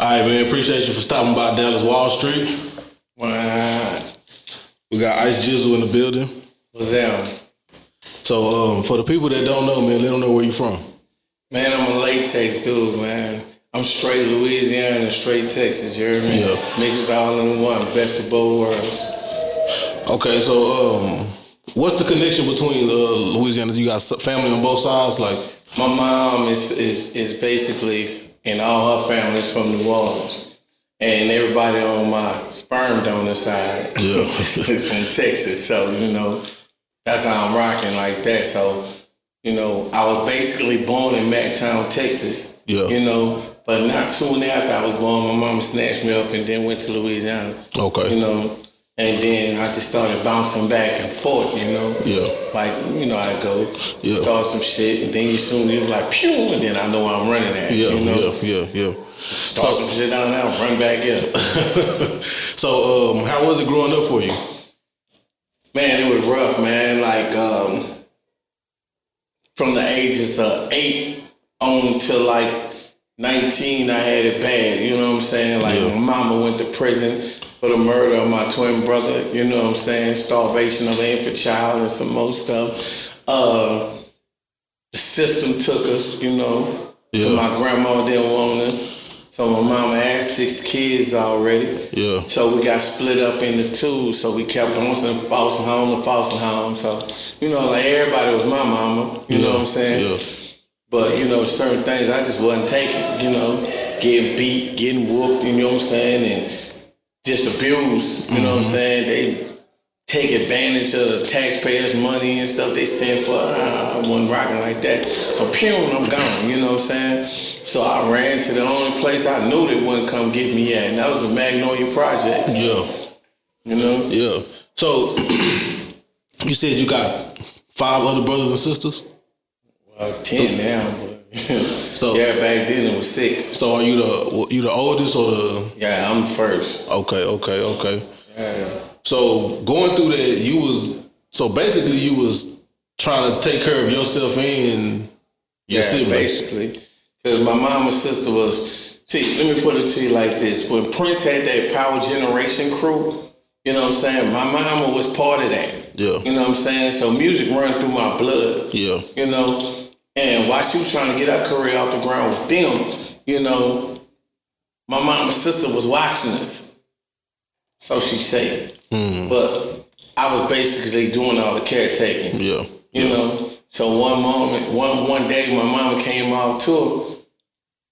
All right, man. Appreciate you for stopping by Dallas Wall Street. We got Ice Gizzle in the building. What's that? So, for the people that don't know, man, let them know where you from. Man, I'm a latex dude, man. I'm straight Louisiana and straight Texas, you heard me? Yeah. Mixed all in one, best of both worlds. Okay, so what's the connection between Louisiana? You got family on both sides? Like, my mom is basically, and all her family's from New Orleans. And everybody on my sperm donor side is from Texas. So, that's how I'm rocking like that. So, I was basically born in Mactown, Texas. Yeah. But not soon after I was born, my mama snatched me up and then went to Louisiana. Okay. And then I just started bouncing back and forth, Yeah. Like, I go, start some shit, and then you like, pew, and then I know where I'm running at, Yeah. Start some shit down there, run back up. So, how was it growing up for you? Man, it was rough, man. Like, from the ages of 8 on to like 19, I had it bad, you know what I'm saying? Like, my mama went to prison for the murder of my twin brother, you know what I'm saying? Starvation of an infant child and some more stuff. The system took us, my grandma didn't want us. So my mama had 6 kids already. Yeah. So we got split up into 2. So we kept bouncing foster home to foster home. So, like everybody was my mama, you know what I'm saying? Yeah. But, certain things I just wasn't taking, getting beat, getting whooped, you know what I'm saying? And just abused, you know what I'm saying? They take advantage of the taxpayers' money and stuff they stand for. I wasn't rocking like that. So, I'm gone, you know what I'm saying? So I ran to the only place I knew they wouldn't come get me at, and that was the Magnolia Projects. Yeah. Yeah. So, you said you got 5 other brothers and sisters? Well, 10 now, but so back then it was 6. So are you the oldest or the? Yeah, I'm the first. Okay. Yeah. So going through that, basically you was trying to take care of yourself and your siblings. Basically. Because my mom and sister was, let me put it to you like this. When Prince had that Power Generation crew, you know what I'm saying? My mama was part of that. Yeah. You know what I'm saying? So music run through my blood. Yeah. And while she was trying to get her career off the ground with them, my mom and sister was watching us. So she said. Mm. But I was basically doing all the caretaking. Yeah. So one day my mama came off tour,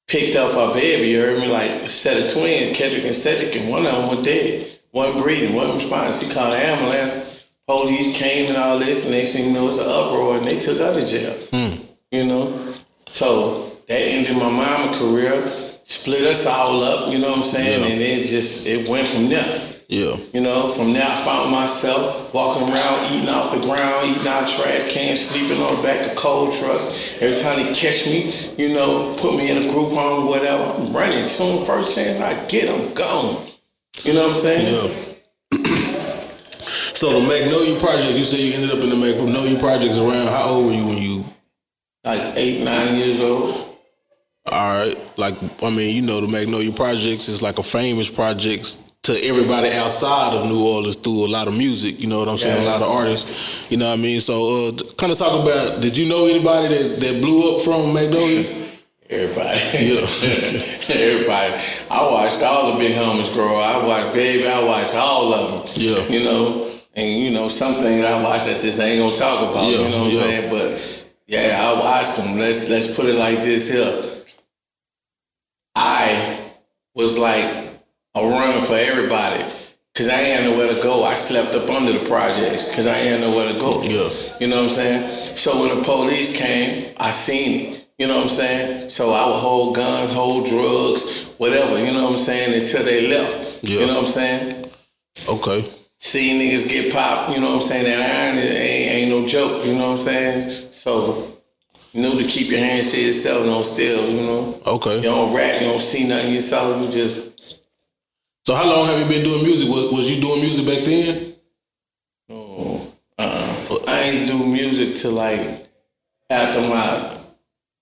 picked up her baby, you heard me, like a set of twins, Kendrick and Cedric, and one of them was dead. One breathing, one responding. She called the ambulance, police came and all this, and they said, it's an uproar, and they took her to jail. So that ended my mama's career, split us all up, you know what I'm saying? And it went from there. Yeah. From there I found myself walking around, eating off the ground, eating out trash cans, sleeping on the back of cold trucks. Every time they catch me, put me in a group home, whatever, I'm running. Soon, first chance I get, I'm gone. You know what I'm saying? Yeah. So the Magnolia Projects, you said you ended up in the Magnolia Projects around, how old were you when you? Like 8, 9 years old. All right. The Magnolia Projects is like a famous project to everybody outside of New Orleans through a lot of music, you know what I'm saying? A lot of artists, you know what I mean? So kind of talk about, did you know anybody that blew up from Magnolia? Everybody. Yeah. Everybody. I watched all the big homies grow up. I watched Baby, I watched all of them. Yeah. And some things I watched I just ain't gonna talk about, you know what I'm saying? But I watched them. Let's put it like this here. I was like a runner for everybody, because I ain't had nowhere to go. I slept up under the projects because I ain't had nowhere to go. Yeah. You know what I'm saying? So when the police came, I seen it. You know what I'm saying? So I would hold guns, hold drugs, whatever, you know what I'm saying, until they left. Yeah. You know what I'm saying? Okay. See niggas get popped, you know what I'm saying? That iron ain't no joke, you know what I'm saying? So, to keep your hands to yourself, don't steal, Okay. You don't rap, you don't see nothing yourself, you just... So how long have you been doing music? Was you doing music back then? No. I ain't do music till like after my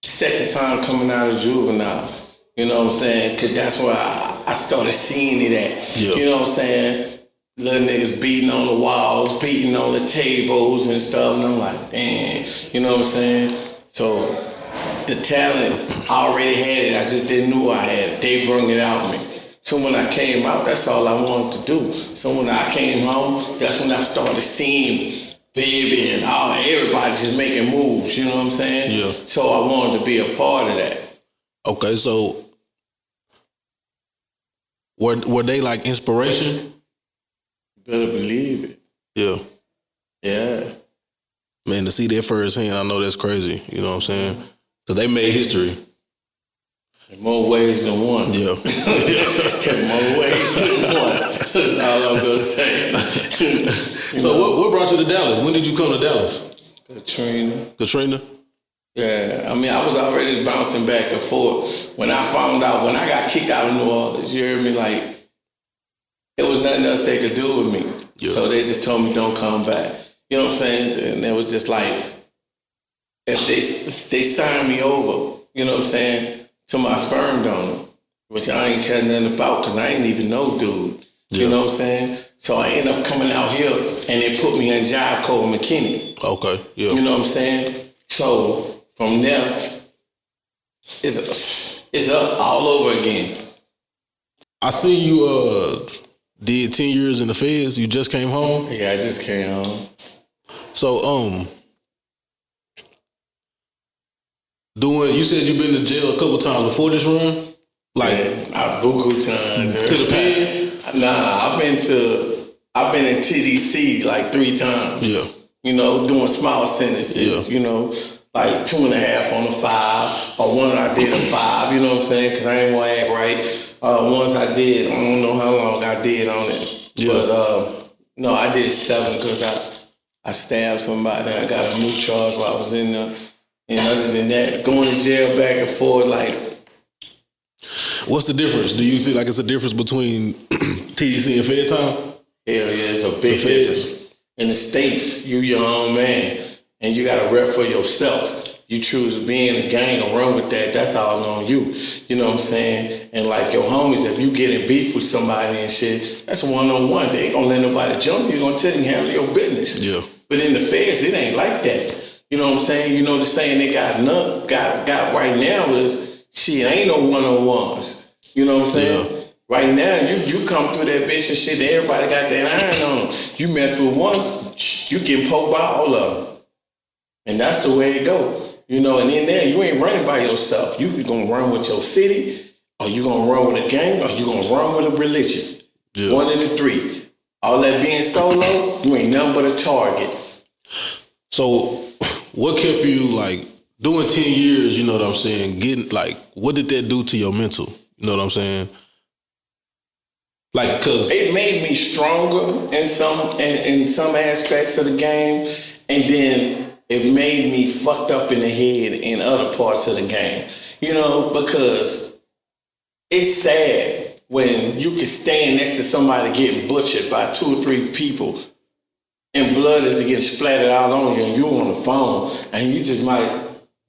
second time coming out of juvenile. You know what I'm saying? Because that's where I started seeing it at. Yeah. You know what I'm saying? Little niggas beating on the walls, beating on the tables and stuff. And I'm like, damn. You know what I'm saying? So the talent, I already had it. I just didn't know I had it. They brought it out of me. So when I came out, that's all I wanted to do. So when I came home, that's when I started seeing Baby and everybody just making moves. You know what I'm saying? Yeah. So I wanted to be a part of that. Okay, so were they like inspiration? Better believe it. Yeah. Yeah. Man, to see that firsthand, I know that's crazy. You know what I'm saying? Because they made history. In more ways than one. Yeah. In more ways than one. That's all I'm going to say. So what brought you to Dallas? When did you come to Dallas? Katrina? Yeah. I mean, I was already bouncing back and forth. When I found out, when I got kicked out of New Orleans, you heard me, like, there was nothing else they could do with me. Yeah. So they just told me, don't come back. You know what I'm saying? And it was just like, if they signed me over, you know what I'm saying, to my sperm donor, which I ain't cared nothing about because I ain't even know dude. Yeah. You know what I'm saying? So I ended up coming out here and they put me in Jive Code McKinney. Okay, yeah. You know what I'm saying? So from there, it's up all over again. I see you did 10 years in the feds. You just came home. Yeah, I just came home. So you said you've been to jail a couple times before this run? Like buku times. To the pen? Nah, I've been in TDC like 3 times. Yeah. You know, doing small sentences. Yeah. You know, like 2.5 on a 5, or one I did a 5. You know what I'm saying? Because I ain't gonna act right. Once I did, I don't know how long I did on it. Yeah. But no, I did 7 because I stabbed somebody. I got a new charge while I was in there. And other than that, going to jail back and forth, like. What's the difference? Do you feel like it's a difference between TDC and Fed time? Hell yeah, it's a big difference. In the States, you your own man, and you got to rep for yourself. You choose to be in a gang or run with that, that's all on you. You know what I'm saying? And like your homies, if you get in beef with somebody and shit, that's one-on-one. They ain't gonna let nobody jump you. They're gonna tell you, handle your business. Yeah. But in the feds, it ain't like that. You know what I'm saying? You know the saying they got right now is, shit, ain't no one-on-ones. You know what I'm saying? Yeah. Right now, you come through that bitch and shit, everybody got that iron on them. You mess with one, you getting poked by all of them. And that's the way it go. You know, and in there, you ain't running by yourself. You gonna run with your city, or you gonna run with a gang, or you gonna run with a religion. Yeah. One of the 3. All that being solo, you ain't nothing but a target. So what kept you like doing 10 years, you know what I'm saying, getting like, what did that do to your mental? You know what I'm saying? Like, cause it made me stronger in some aspects of the game, and then it made me fucked up in the head in other parts of the game. You know, because it's sad when you can stand next to somebody getting butchered by 2 or 3 people, and blood is getting splattered out on you, and you on the phone, and you just might,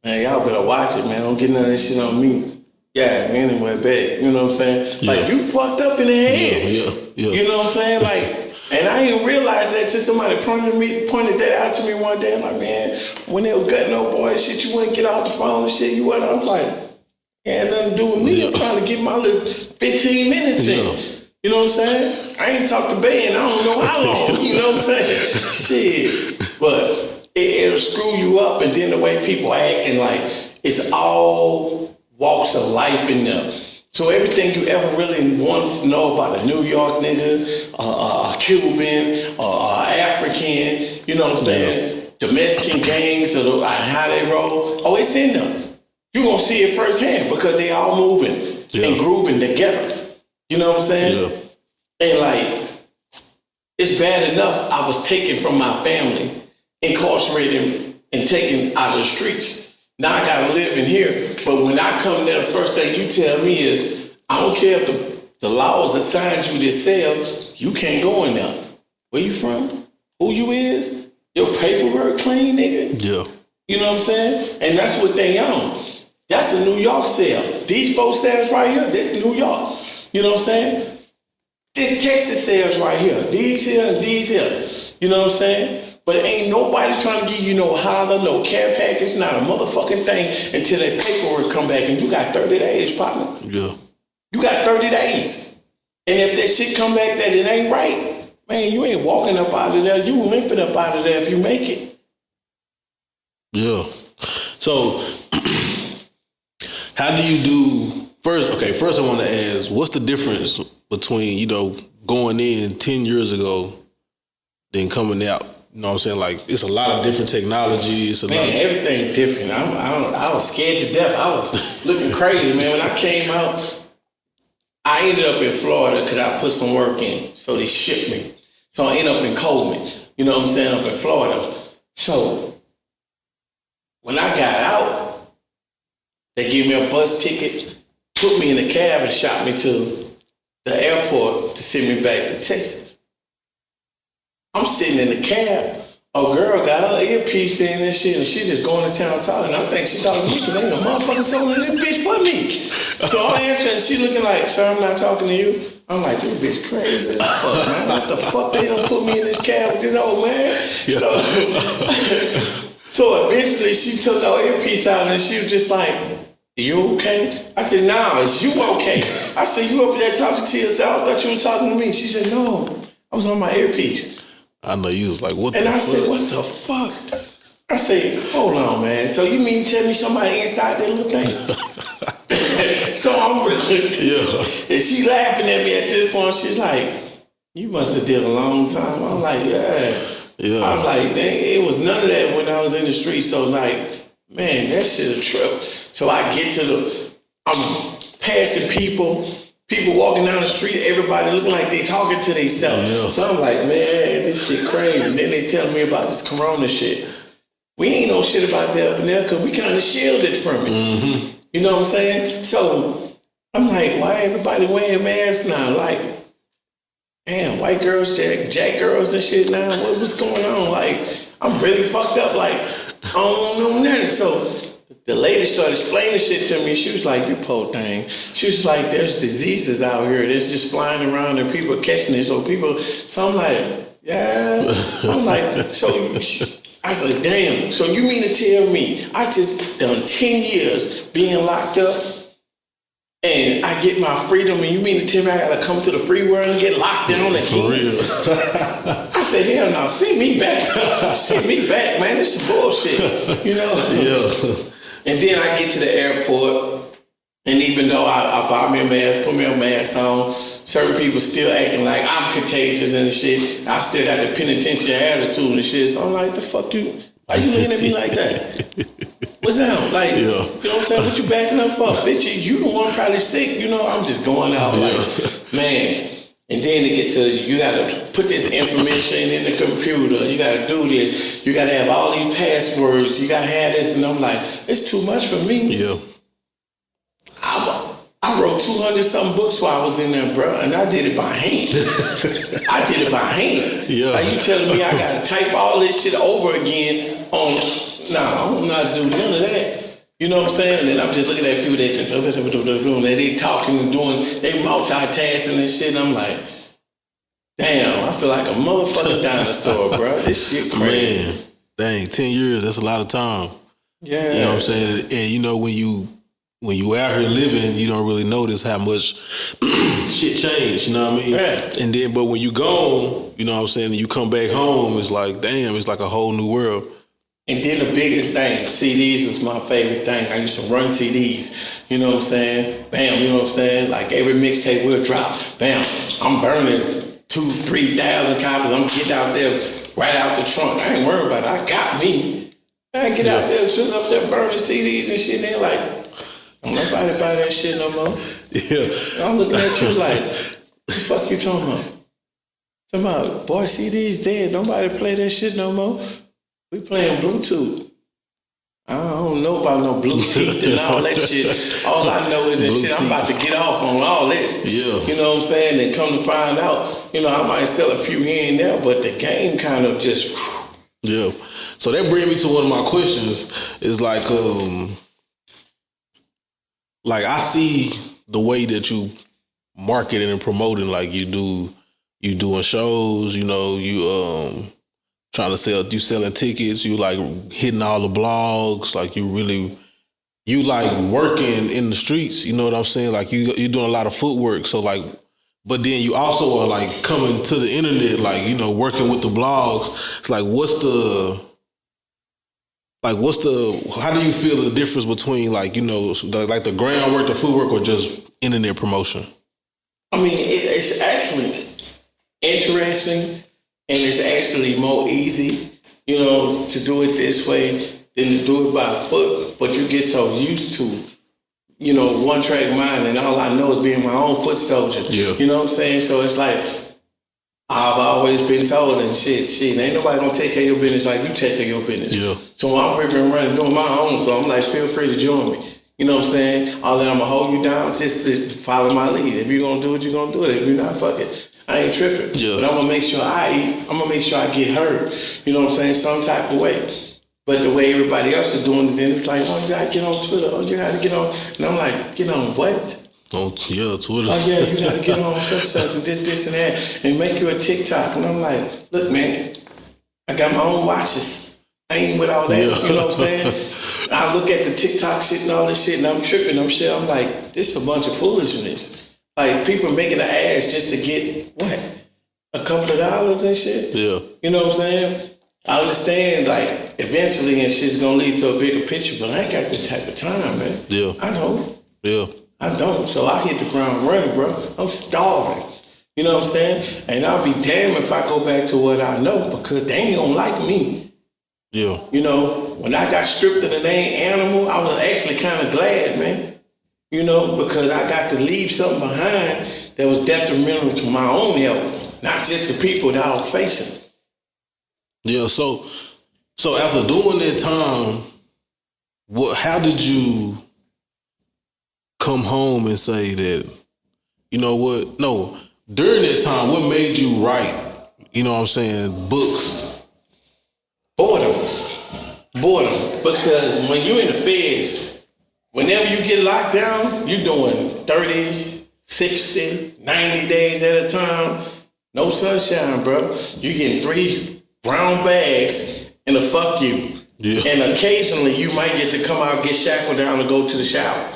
man, y'all better watch it, man. Don't get none of this shit on me. Yeah, anyway, babe. You know what I'm saying? Yeah. Like, you fucked up in the head. Yeah. You know what I'm saying? Like, and I didn't realize that till somebody pointed that out to me one day. I'm like, man, when they were gutting old boy and shit, you wouldn't get off the phone and shit. You what? I was like, it had nothing to do with me. I'm trying to get my little 15 minutes in. You know what I'm saying? I ain't talked to Bay in I don't know how long. You know what I'm saying? Shit. But it'll screw you up, and then the way people acting, like, it's all walks of life in there. So everything you ever really want to know about a New York nigga, a Cuban, African, you know what I'm saying? The Mexican gangs, or how they roll, it's in them. You're going to see it firsthand because they all moving and grooving together. You know what I'm saying? Yeah. And like, it's bad enough I was taken from my family, incarcerated and taken out of the streets. Now I gotta live in here. But when I come there, the first thing you tell me is, I don't care if the laws assign you this cell, you can't go in there. Where you from? Who you is? Your paperwork clean, nigga? Yeah. You know what I'm saying? And that's what they own. That's a New York sale. These 4 sales right here, this is New York. You know what I'm saying? This Texas sales right here. These here and these here. You know what I'm saying? But ain't nobody trying to give you no holler, no care package, not a motherfucking thing until that paperwork come back and you got 30 days, partner. Yeah. You got 30 days. And if that shit come back that it ain't right, man, you ain't walking up out of there. You limping up out of there if you make it. Yeah. So, how do you do, first I want to ask, what's the difference between, you know, going in 10 years ago than coming out? You know what I'm saying? Like, it's a lot of different technologies. Everything different. I was scared to death. I was looking crazy, man. When I came out, I ended up in Florida because I put some work in. So they shipped me. So I ended up in Coleman. You know what I'm saying? Up in Florida. So when I got out, they gave me a bus ticket, put me in a cab and shot me to the airport to send me back to Texas. I'm sitting in the cab. A girl got her earpiece in and shit, and she just going to town talking. I think she talking to me because ain't no motherfucker someone in this bitch but me. So I'm answering, she looking like, sir, I'm not talking to you. I'm like, this bitch crazy as fuck, man. What the fuck they done put me in this cab with this old man? Yeah. So eventually she took her earpiece out and she was just like, you okay? I said, nah, is you okay? I said, you up there talking to yourself? I thought you were talking to me. She said, no, I was on my earpiece. I know you was like, what the fuck? And I said, what the fuck? I said, hold on, man. So you mean tell me somebody inside that little thing? So I'm really, and she laughing at me at this point. She's like, you must have did a long time. I'm like, yeah. I was like, it was none of that when I was in the street. So like, man, that shit a trip. So I get to I'm passing people walking down the street, everybody looking like they talking to themselves. Yeah. So I'm like, man, this shit crazy. And then they telling me about this corona shit. We ain't know shit about that up in there because we kind of shielded from it. Mm-hmm. You know what I'm saying? So I'm like, why everybody wearing masks now? Like, damn, white girls, jack girls and shit now. What's going on? Like, I'm really fucked up. Like, I don't know nothing. So the lady started explaining shit to me. She was like, you poor thing. She was like, there's diseases out here that's just flying around and people are catching it. So I'm like, yeah. I'm like, so I was like, damn. So you mean to tell me I just done 10 years being locked up and I get my freedom and you mean to tell me I gotta come to the free world and get locked down again? For real. I said, hell no, send me back. Send me back, man. This is bullshit. You know? Yeah. And then I get to the airport, and even though I buy me a mask, put me a mask on, certain people still acting like I'm contagious and shit. I still got the penitentiary attitude and shit. So I'm like, the fuck you? Why you looking at me like that? What's that? Like, you know what I'm saying? What you backing up for? Bitch, you the one probably sick. You know, I'm just going out like, man. And then to get to, you gotta put this information in the computer. You gotta do this. You gotta have all these passwords. You gotta have this. And I'm like, it's too much for me. Yeah. I wrote 200-something books while I was in there, bro, and I did it by hand. I did it by hand. Yeah. Like, you telling me I gotta type all this shit over again on, I don't know how to do none of that. You know what I'm saying? And I'm just looking at people that they talking and doing, they multitasking and shit, and I'm like, damn, I feel like a motherfucking dinosaur, bro. This shit crazy. Man, dang, 10 years, that's a lot of time. Yeah. You know what I'm saying? And you know, when you out here living, you don't really notice how much shit changed, you know what I mean? Yeah. And then, but when you gone, you know what I'm saying, and you come back home, it's like, damn, it's like a whole new world. And then the biggest thing, CDs is my favorite thing. I used to run CDs, you know what I'm saying? Bam, you know what I'm saying? Like every mixtape will drop. Bam, I'm burning 2,000-3,000 copies. I'm getting out there right out the trunk. I ain't worried about it. I got me. I get out there, sitting up there burning CDs and shit. And they're like, don't nobody buy that shit no more. Yeah. I'm looking at you like, what the fuck you talking about? Talking about, boy, CDs dead. Nobody play that shit no more. We playing Bluetooth. I don't know about no Bluetooth and all that shit. All I know is that shit, I'm about to get off on all this. Yeah. You know what I'm saying? And come to find out, you know, I might sell a few here and there, but the game kind of just... Yeah. So that brings me to one of my questions. Is like, like I see the way that you marketing and promoting, like you doing shows, you know, you trying to sell, you selling tickets, you like hitting all the blogs, like you like working in the streets, you know what I'm saying? Like you're doing a lot of footwork. So like, but then you also are like coming to the internet, like, you know, working with the blogs. It's like, how do you feel the difference between like, you know, the groundwork, the footwork, or just internet promotion? I mean, it's actually interesting, and it's actually more easy, you know, to do it this way than to do it by foot. But you get so used to, you know, one track mind, and all I know is being my own foot soldier. Yeah. You know what I'm saying? So it's like, I've always been told, and shit, ain't nobody gonna take care of your business like you take care of your business. Yeah. So I'm ripping and running, doing my own, so I'm like, feel free to join me. You know what I'm saying? All that, I'm gonna hold you down, just follow my lead. If you're gonna do it, you're gonna do it. If you're not, fuck it. I ain't tripping. Yeah. But I'm gonna make sure I eat. I'm gonna make sure I get heard. You know what I'm saying? Some type of way. But the way everybody else is doing it, then it's like, oh, you gotta get on Twitter. Oh, you gotta get on. And I'm like, get on what? Yeah, Twitter. Oh, yeah, you gotta get on such and this and that, and make you a TikTok. And I'm like, look, man, I got my own watches. I ain't with all that. Yeah. You know what I'm saying? I look at the TikTok shit and all this shit, and I'm tripping. I'm like, this is a bunch of foolishness. Like, people making an ass just to get, what, a couple of dollars and shit? Yeah. You know what I'm saying? I understand, like, eventually and shit's gonna lead to a bigger picture, but I ain't got that type of time, man. Yeah. I don't. Yeah. I don't. So I hit the ground running, bro. I'm starving. You know what I'm saying? And I'll be damned if I go back to what I know, because they ain't gonna like me. Yeah. You know, when I got stripped of the name Animal, I was actually kind of glad, man. You know, because I got to leave something behind that was detrimental to my own health, not just the people that I was facing. Yeah. So after doing that time, how did you come home and say that, you know what? No, during that time, what made you write, you know what I'm saying, books? Boredom. Because when you're in the feds, whenever you get locked down, you're doing 30, 60, 90 days at a time. No sunshine, bro. You getting 3 brown bags and a fuck you. Yeah. And occasionally you might get to come out, get shackled down, and go to the shower.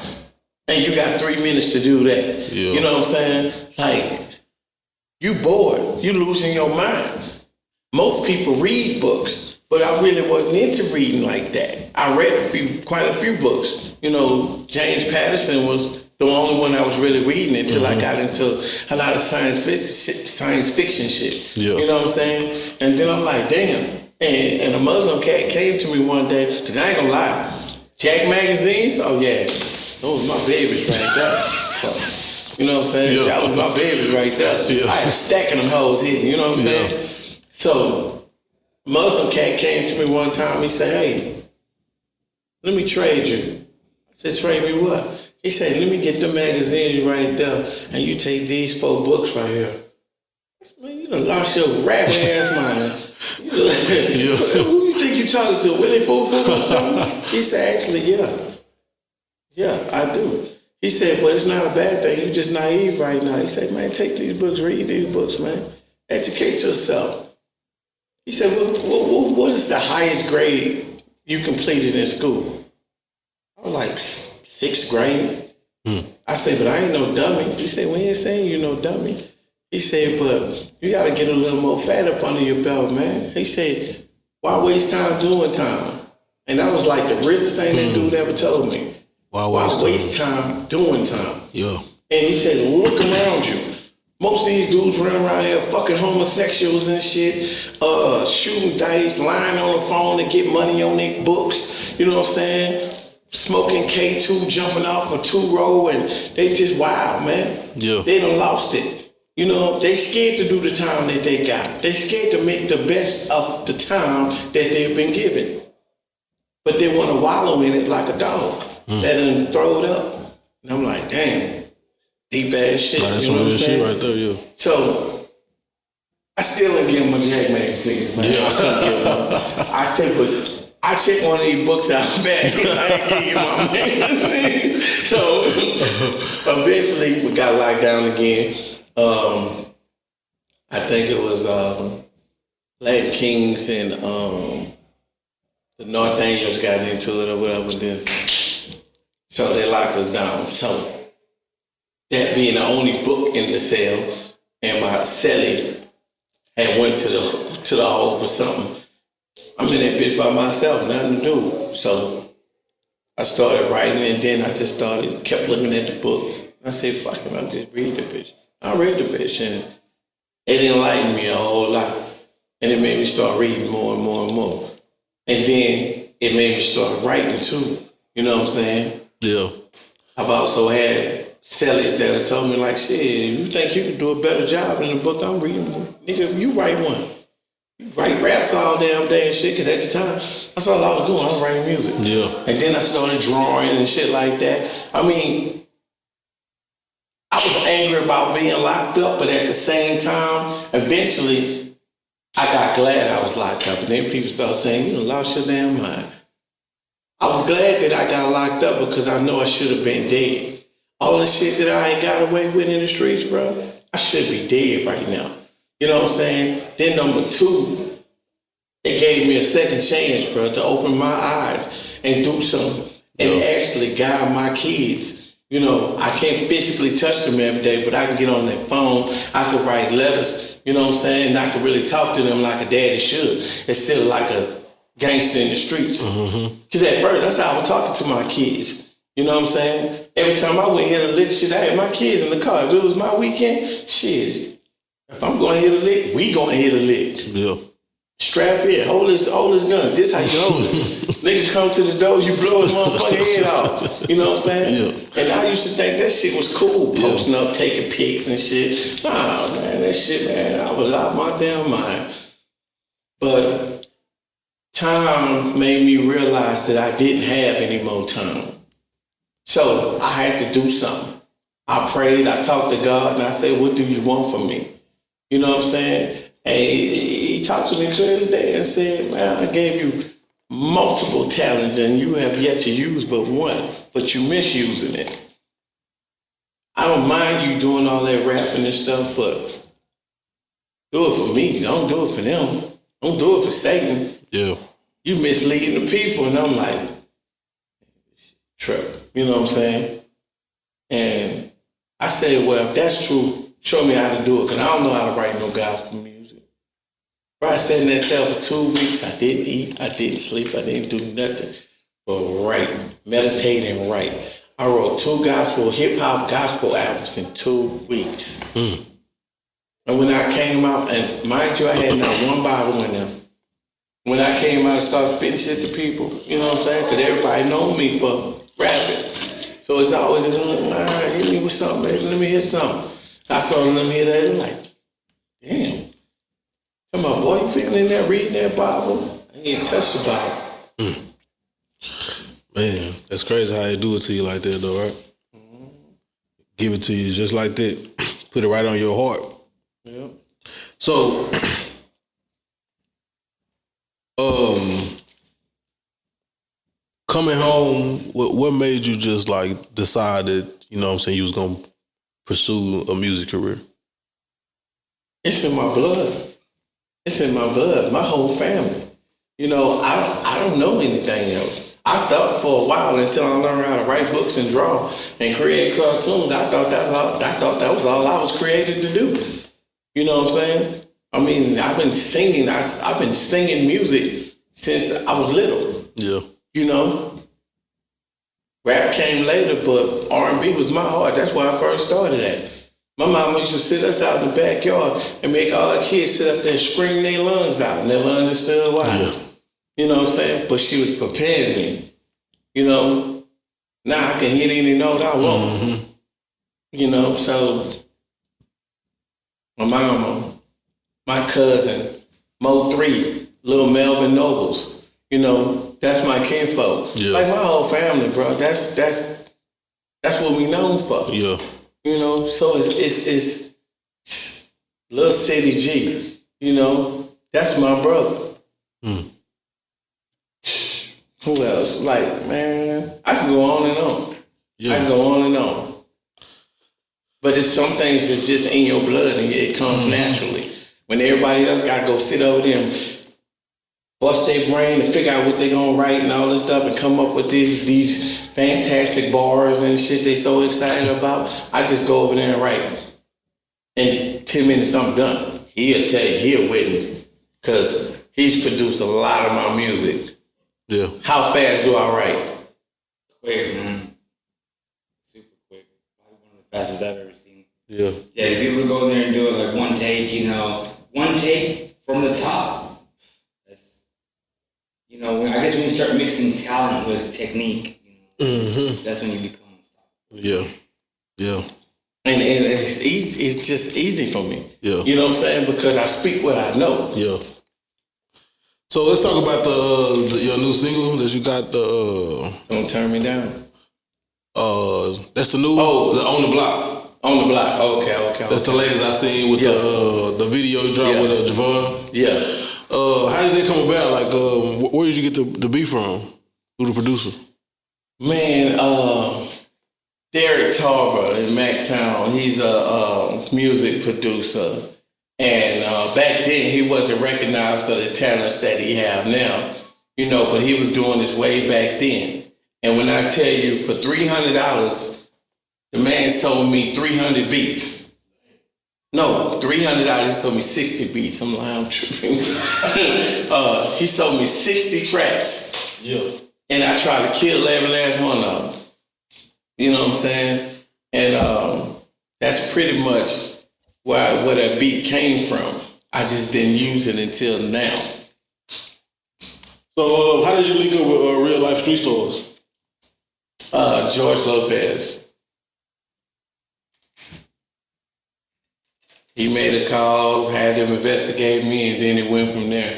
And you got 3 minutes to do that. Yeah. You know what I'm saying? Like, you bored. You losing your mind. Most people read books, but I really wasn't into reading like that. I read quite a few books. You know, James Patterson was the only one I was really reading until I got into a lot of science fiction shit. Yeah. You know what I'm saying? And then I'm like, damn. And a Muslim cat came to me one day, because I ain't gonna lie, Jack magazines, oh yeah, those my babies right there. You know what I'm saying? Yeah. That was my babies right there. Yeah. I had a stack of them hoes hidden, you know what I'm saying? So, Muslim cat came to me one time, he said, hey, let me trade you. I said, trade me what? He said, let me get the magazines right there, and you take these 4 books right here. I said, man, you done lost your rabbit ass mind. Who you think you talking to? Willie Foo-Foo or something? He said, actually, yeah. Yeah, I do. He said, but it's not a bad thing. You're just naive right now. He said, man, take these books, read these books, man. Educate yourself. He said, what is the highest grade you completed in school? I was like, 6th grade. I said, but I ain't no dummy. He said, we ain't saying you no dummy. He said, but you got to get a little more fat up under your belt, man. He said, why waste time doing time? And that was like the realest thing that dude ever told me. Why waste time doing time? Yeah. And he said, look around you. Most of these dudes running around here fucking homosexuals and shit, shooting dice, lying on the phone to get money on their books. You know what I'm saying? Smoking K2, jumping off a 2-row, and they just wild, man. Yeah. They done lost it. You know, they scared to do the time that they got. They scared to make the best of the time that they've been given. But they want to wallow in it like a dog. That done throw it up. And I'm like, damn, deep ass shit. That's you know what I'm shit saying? right there, yeah. So, I still didn't give him a Jack magazines, man. Yeah. I couldn't give him. I said, but I checked one of these books out back. I ain't give you my man. So eventually we got locked down again. I think it was Latin Kings and the North Angels got into it or whatever. Then, so they locked us down. So that being the only book in the cell, and my cellie had went to the hole for something. I'm in that bitch by myself, nothing to do. So I started writing, and then I just kept looking at the book. I said, fuck it, I'll just read the bitch. I read the bitch, and it enlightened me a whole lot. And it made me start reading more and more and more. And then it made me start writing too. You know what I'm saying? Yeah. I've also had cellies that have told me, like, shit, you think you could do a better job in the book I'm reading? Nigga, you write one. You write raps all damn day and shit, because at the time, that's all I was doing. I was writing music. Yeah. And then I started drawing and shit like that. I mean, I was angry about being locked up, but at the same time, eventually, I got glad I was locked up. And then people started saying, you lost your damn mind. I was glad that I got locked up because I know I should have been dead. All the shit that I ain't got away with in the streets, bro, I should be dead right now. You know what I'm saying? Then number two, it gave me a second chance, bro, to open my eyes and do something and actually guide my kids. You know, I can't physically touch them every day, but I can get on that phone. I can write letters, you know what I'm saying? And I can really talk to them like a daddy should instead of like a gangster in the streets. Because at first, that's how I was talking to my kids. You know what I'm saying? Every time I went here to lick shit, I had my kids in the car. If it was my weekend, shit. If I'm going to hit a lick, we going to hit a lick. Yeah. Strap in, hold his gun. This how you hold it. Nigga come to the door, you blow his motherfucking head off. You know what I'm saying? Yeah. And I used to think that shit was cool, posting up, taking pics and shit. Nah, man, that shit, man, I was out my damn mind. But time made me realize that I didn't have any more time. So I had to do something. I prayed, I talked to God, and I said, what do you want from me? You know what I'm saying? And he talked to me clear as day and said, man, I gave you multiple talents and you have yet to use but one, but you misusing it. I don't mind you doing all that rapping and stuff, but do it for me. Don't do it for them. Don't do it for Satan. Yeah. You misleading the people. And I'm like, trip. You know what I'm saying? And I said, well, if that's true, show me how to do it, because I don't know how to write no gospel music. I sat in that cell for 2 weeks. I didn't eat, I didn't sleep, I didn't do nothing but write, meditate and write. I wrote 2 hip-hop gospel albums in 2 weeks. And when I came out, and mind you, I had not one Bible in them. When I came out and started spitting shit to people, you know what I'm saying? Because everybody know me for rapping. So it's always, hit me with something, baby. Let me hear something. I started letting me hear that, and I'm like, damn. Come on, boy, you feeling in there reading that Bible? I ain't touched the Bible. Man, that's crazy how they do it to you like that, though, right? Give it to you just like that. Put it right on your heart. Yeah. So, coming home, what made you just like decide that, you know what I'm saying, you was going to pursue a music career? It's in my blood. It's in my blood, my whole family. You know, I don't know anything else. I thought for a while until I learned how to write books and draw and create cartoons. I thought that was all I was created to do. You know what I'm saying? I mean, I've been singing. I've been singing music since I was little. Yeah. You know, rap came later, but R&B was my heart. That's where I first started at. My mama used to sit us out in the backyard and make all our kids sit up there and scream their lungs out. Never understood why. Yeah. You know what I'm saying? But she was preparing me. You know, now I can hit any note I want. You know, so my mama, my cousin, Mo 3, little Melvin Nobles, you know, that's my kinfolk. Yeah. Like my whole family, bro. That's what we known for. Yeah. You know, so it's Little City G, you know, that's my brother. like, man, I can go on and on. Yeah. I can go on and on. But it's some things that's just in your blood and it comes naturally. When everybody else got to go sit over there and bust their brain to figure out what they're going to write and all this stuff and come up with these fantastic bars and shit they so excited about, I just go over there and write. In 10 minutes, I'm done. He'll tell you, he'll witness. Because he's produced a lot of my music. Yeah. How fast do I write? Quick, man. Super quick. Probably one of the fastest I've ever seen. Yeah. Yeah, to be able to go there and do it like one take, you know, one take from the top. That's, you know, I guess when you start mixing talent with technique, you know, that's when you become unstoppable. Yeah. Yeah. And it's easy. It's just easy for me. Yeah. You know what I'm saying? Because I speak what I know. Yeah. So let's talk about your new single that you got. Don't turn me down. That's the new On the Block. On the Block. Okay. That's the latest I seen with the video you dropped with Javon. Yeah. How did that come about? Like, where did you get the beat from? Who the producer? Man, Derek Tarver in Mactown. He's a music producer. And back then, he wasn't recognized for the talents that he have now. You know, but he was doing this way back then. And when I tell you, for $300, the man sold me 300 beats. No, $300, he sold me 60 beats. I'm like, I'm tripping. He sold me 60 tracks. Yeah. And I tried to kill every last one of them. You know what I'm saying? And that's pretty much where that beat came from. I just didn't use it until now. So how did you link up with Real Life Street Stars? George Lopez. He made a call, had them investigate me, and then it went from there.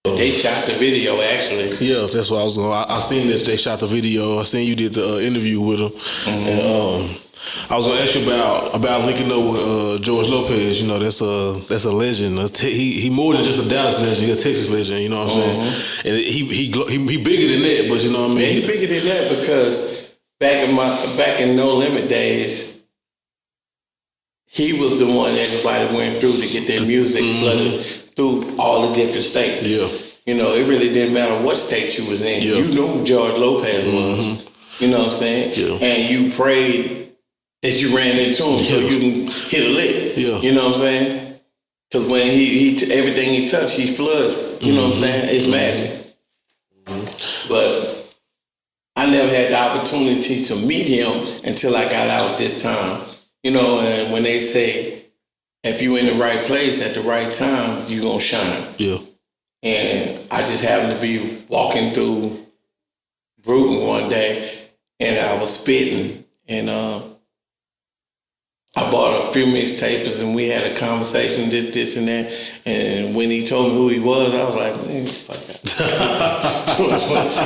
They shot the video, actually. Yeah, that's what I was going. I seen this. They shot the video. I seen you did the interview with him, and I was going to ask you about linking up with George Lopez. You know, that's a legend. He more than just a Dallas legend. He's a Texas legend. You know what I'm saying? And he bigger than that. But you know what I mean? Yeah, he bigger than that because back in No Limit days, he was the one everybody went through to get their music flooded through all the different states. Yeah. You know, it really didn't matter what state you was in. Yeah. You knew who George Lopez was. You know what I'm saying? Yeah. And you prayed that you ran into him so you can hit a lick. Yeah. You know what I'm saying? Because when he everything he touched, he floods. You know what I'm saying? It's magic. But I never had the opportunity to meet him until I got out this time. You know, and when they say, if you in the right place at the right time, you gonna shine. Yeah. And I just happened to be walking through Bruton one day, and I was spitting, and I bought a few mixtapes, and we had a conversation, this and that. And when he told me who he was, I was like, man, fuck that.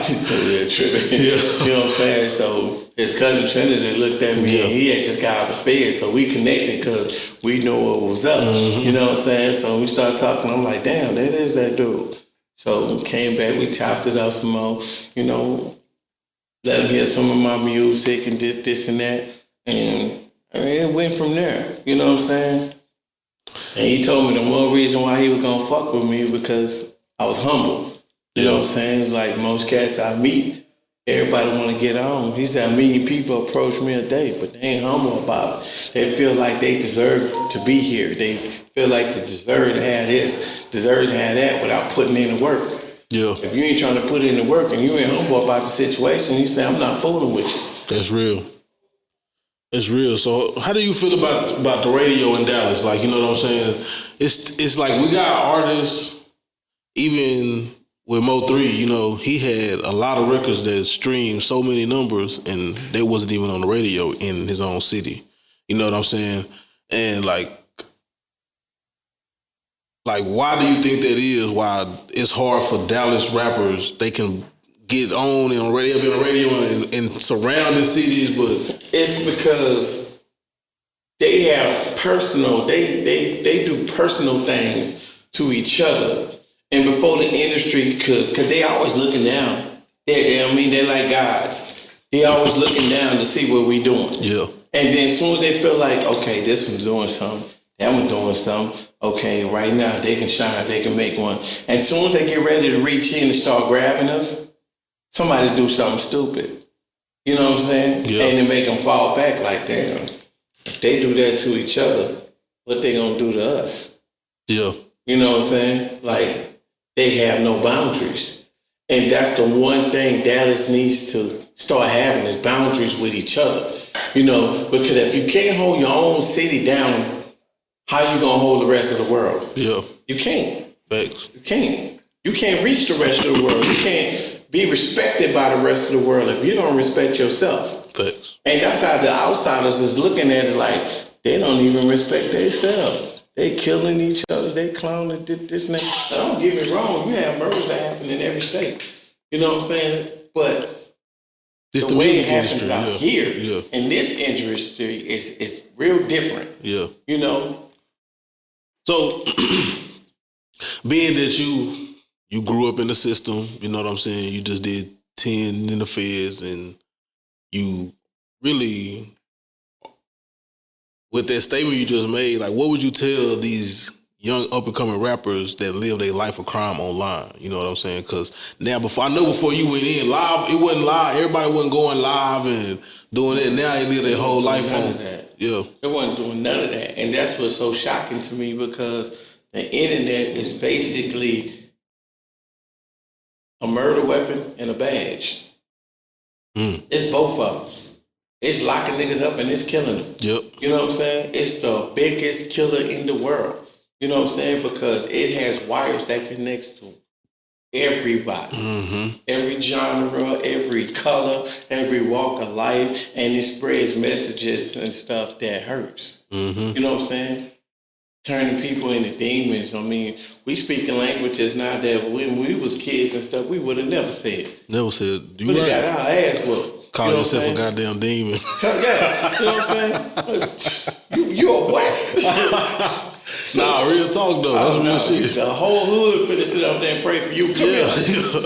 He's totally tripping. Yeah. You know what I'm saying? So his cousin Trinity looked at me, and he had just got out of bed, so we connected because we knew what was up. You know what I'm saying? So we started talking. I'm like, damn, that is that dude. So we came back, we chopped it up some more, you know, let him hear some of my music and did this and that. And I mean, it went from there, you know what I'm saying? And he told me the one reason why he was gonna fuck with me because I was humble. You know what I'm saying? Like most cats I meet, everybody want to get on. He said, a million people approach me a day, but they ain't humble about it. They feel like they deserve to be here. They feel like they deserve to have this, deserve to have that without putting in the work. Yeah. If you ain't trying to put in the work and you ain't humble about the situation, you say, I'm not fooling with you. That's real. It's real. So how do you feel about the radio in Dallas? Like, you know what I'm saying? It's like we got artists, even with Mo3, you know, he had a lot of records that streamed so many numbers and they wasn't even on the radio in his own city. You know what I'm saying? And like why do you think that is? Why it's hard for Dallas rappers, they can get on and be on the radio in surrounding cities, but it's because they have personal, they do personal things to each other. And before the industry could, because they always looking down, They're like gods. They always looking down to see what we doing. Yeah. And then as soon as they feel like, okay, this one's doing something, that one's doing something, okay, right now they can shine, they can make one. As soon as they get ready to reach in and start grabbing us, somebody do something stupid. You know what I'm saying? Yeah. And to make them fall back like that. If they do that to each other, what they gonna do to us? Yeah. You know what I'm saying? Like, they have no boundaries. And that's the one thing Dallas needs to start having is boundaries with each other. You know, because if you can't hold your own city down, how you gonna hold the rest of the world? Yeah. You can't. Facts. You can't. You can't reach the rest of the world. You can't be respected by the rest of the world if you don't respect yourself. Facts. And that's how the outsiders is looking at it like they don't even respect themselves. They killing each other. They clowning this and that. Now, don't get me wrong. You have murders that happen in every state. You know what I'm saying? But It's the way it music happens industry, out yeah. here Yeah. in this industry is real different. Yeah. You know? So, being that you grew up in the system, you know what I'm saying? You just did 10 in the feds, and you really, with that statement you just made, like, what would you tell these young up-and-coming rappers that live their life of crime online? You know what I'm saying? Because now, before you went in live, it wasn't live. Everybody wasn't going live and doing it. Now they live their whole life None on of that. Yeah. They wasn't doing none of that. And that's what's so shocking to me, because the internet is basically a murder weapon and a badge. It's both of them. It's locking niggas up and it's killing them. Yep. You know what I'm saying? It's the biggest killer in the world. You know what I'm saying? Because it has wires that connects to everybody. Every genre, every color, every walk of life, and it spreads messages and stuff that hurts. You know what I'm saying? Turning people into demons. I mean, we speaking languages now that when we was kids and stuff, we would have never said. Never said, you We right. got our ass whooped. Call You know yourself what a I'm saying? goddamn demon. Yeah, you know what I'm saying? You a what? Nah, real talk though. That's real shit. The whole hood finna sit up there and pray for you. Come Yeah. here.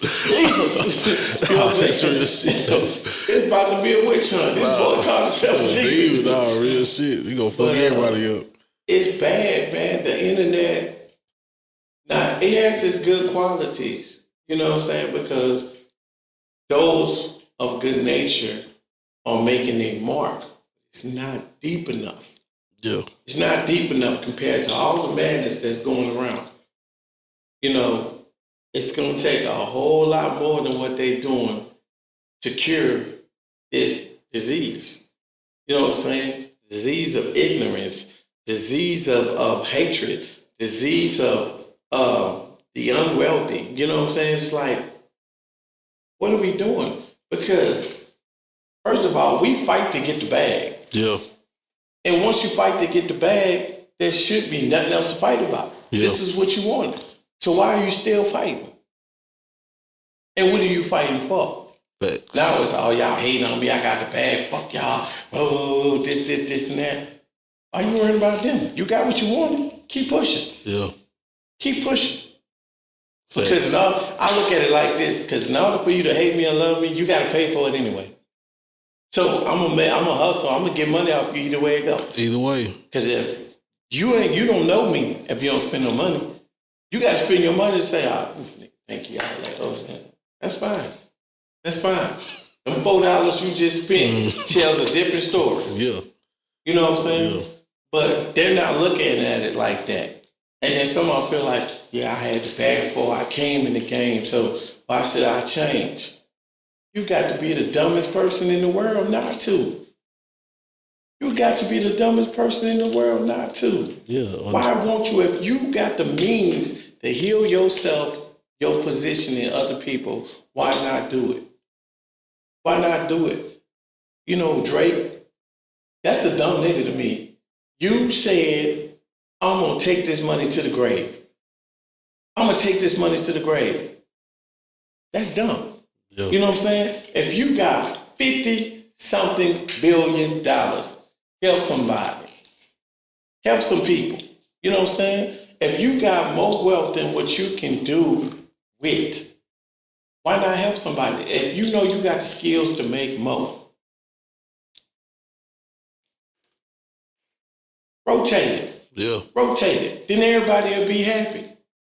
Jesus. You know what I'm That's saying? real shit though. It's about to be a witch hunt. This boy called himself a demon. Demon, nah, real shit. You gonna fuck everybody up. It's bad, man. The internet, it has its good qualities. You know what I'm saying? Because those of good nature are making a mark. It's not deep enough. Yeah. It's not deep enough compared to all the madness that's going around. You know, it's going to take a whole lot more than what they're doing to cure this disease. You know what I'm saying? Disease of ignorance, disease of hatred, disease of the unwealthy. You know what I'm saying? It's like, what are we doing? Because, first of all, we fight to get the bag. Yeah. And once you fight to get the bag, there should be nothing else to fight about. Yeah. This is what you wanted. So why are you still fighting? And what are you fighting for? Facts. Now it's all y'all hating on me. I got the bag. Fuck y'all. Oh, this, and that. Are you worried about them? You got what you wanted. Keep pushing. Yeah. Keep pushing. Facts. Because I look at it like this. Because in order for you to hate me and love me, you got to pay for it anyway. So I'm a hustle. I'm gonna get money off you either way it goes. Either way. Because if you don't know me if you don't spend no money, you got to spend your money to say, thank you. I'm like, oh, that's fine. That's fine. The $4 you just spent tells a different story. Yeah. You know what I'm saying? Yeah. But they're not looking at it like that. And then some of them feel like, yeah, I had the bag before I came in the game, so why should I change? You got to be the dumbest person in the world not to. You got to be the dumbest person in the world not to. Yeah. Why won't you, if you got the means to heal yourself, your position in other people, why not do it? Why not do it? You know, Drake, that's a dumb nigga to me. You said, I'm going to take this money to the grave. I'm going to take this money to the grave. That's dumb. Yeah. You know what I'm saying? If you got $50-something billion, help somebody. Help some people. You know what I'm saying? If you got more wealth than what you can do with, Why not help somebody? If you know you got the skills to make more, rotate it. Yeah. Rotate it. Then everybody will be happy.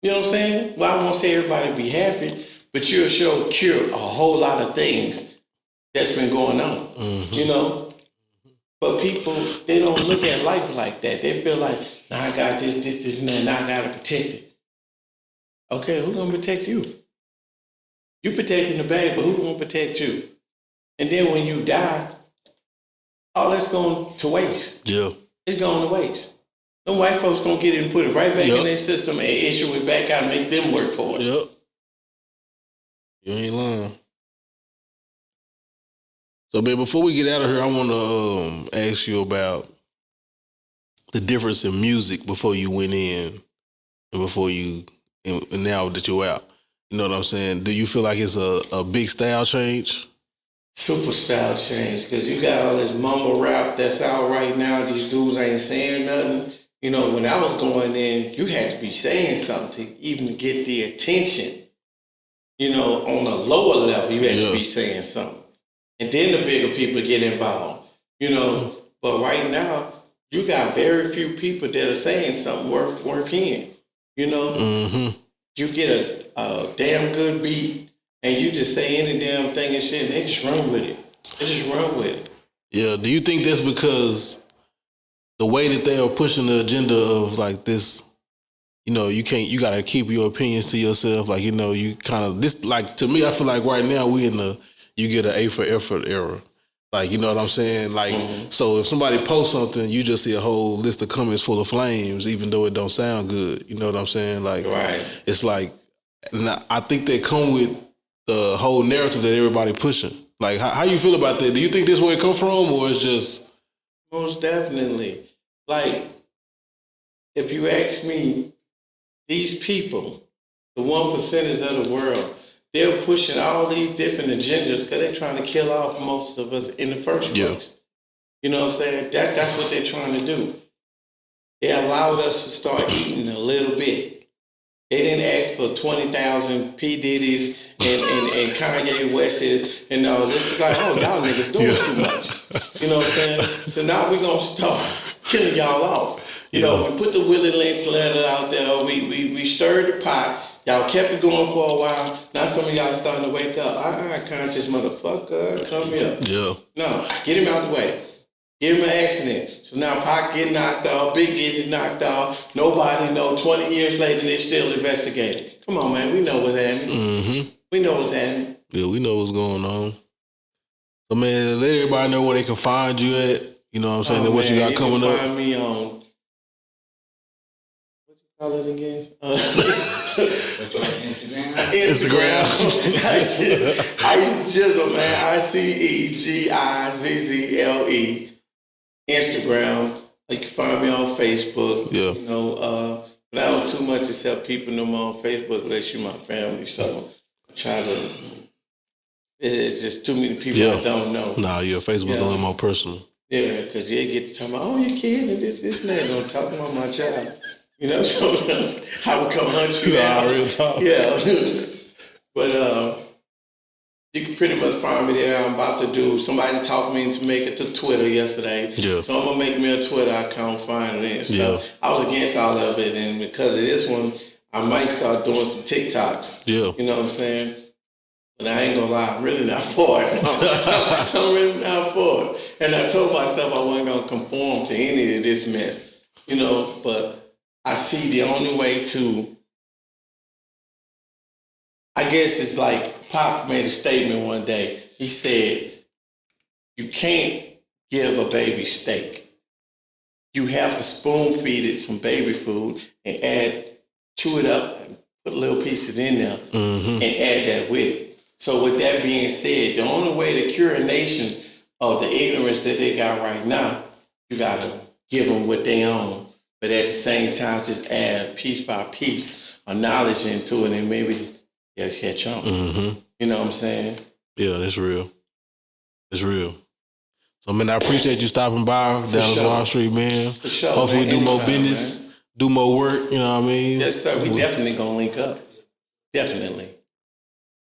You know what I'm saying? Well, I won't say everybody will be happy, but you'll sure cure a whole lot of things that's been going on. Mm-hmm. You know? But people, they don't look at life like that. They feel like, nah, I got this, and that, now I got to protect it. Okay, who's going to protect you? You protecting the baby, but who's going to protect you? And then when you die, all that's going to waste. Yeah. It's going to waste. Them white folks going to get it and put it right back in their system and issue it back out and make them work for it. Yep. You ain't lying. So, man, before we get out of here, I want to ask you about the difference in music before you went in and before you, and now that you're out. You know what I'm saying? Do you feel like it's a big style change? Super style change, because you got all this mumble rap that's out right now. These dudes ain't saying nothing. You know, when I was going in, you had to be saying something to even get the attention. You know, on a lower level, you had to be saying something. And then the bigger people get involved. You know, but right now, you got very few people that are saying something worth hearing. You know, you get a damn good beat, and you just say any damn thing and shit, and they just run with it. They just run with it. Yeah. Do you think that's because the way that they are pushing the agenda of like this, you know, you got to keep your opinions to yourself. Like, you know, you kind of, this, like, to me, I feel like right now we you get an A for effort era. Like, you know what I'm saying? Like, so if somebody posts something, you just see a whole list of comments full of flames, even though it don't sound good. You know what I'm saying? Like, it's like, and I think they come with the whole narrative that everybody pushing. Like, how you feel about that? Do you think this is where it come from, or it's just? Most definitely. Like, if you ask me, these people, the 1%ers of the world, they're pushing all these different agendas because they're trying to kill off most of us in the first place. You know what I'm saying? That's what they're trying to do. They allowed us to start eating a little bit. They didn't ask for 20,000 P. Diddy's and Kanye West's and all this. It's like, oh, y'all niggas doing too much. You know what I'm saying? So now we're going to start killing y'all off. You know, we put the Willie Lynch letter out there. We stirred the pot. Y'all kept it going for a while. Now some of y'all starting to wake up. Conscious motherfucker, come here. Yeah. No, get him out the way. Give him an accident. So now Pac get knocked off, Big get knocked off. Nobody know. 20 years later, they're still investigating. Come on, man. We know what's happening. We know what's happening. Yeah, we know what's going on. So, man, let everybody know where they can find you at. You know what I'm saying? And what you got coming up. You can find me on, what you call it again? Instagram. Ice Gizzle, man. ICEGIZZLE. Instagram. You can find me on Facebook. Yeah. You know, but I don't too much except people know me on Facebook unless you're my family. So I try to. It's just too many people I don't know. Nah, Facebook a little more personal. Yeah, because you get to talk about, oh, your kid and this and that. Don't talk about my child. You know, so I would come hunt you out. Real talk. Yeah. But you can pretty much find me there. I'm about to do, somebody talked me into make it to Twitter yesterday. Yeah. So I'm going to make me a Twitter account finally and stuff. Yeah. I was against all of it, and because of this one, I might start doing some TikToks. Yeah. You know what I'm saying? But I ain't gonna lie, I'm really not for it. I'm really not for it. And I told myself I wasn't gonna conform to any of this mess. You know, but I see the only way to, I guess it's like Pop made a statement one day. He said, you can't give a baby steak. You have to spoon feed it some baby food and chew it up and put little pieces in there and add that with it. So with that being said, the only way to cure a nation of the ignorance that they got right now, you got to give them what they own. But at the same time, just add piece by piece of knowledge into it, and maybe they'll catch on. You know what I'm saying? Yeah, that's real. It's real. So, man, I appreciate you stopping by down on Wall Street, man. For sure. Hopefully we do more Anytime, business, man. do more work, you know what I mean? Yes, sir. We definitely going to link up. Definitely.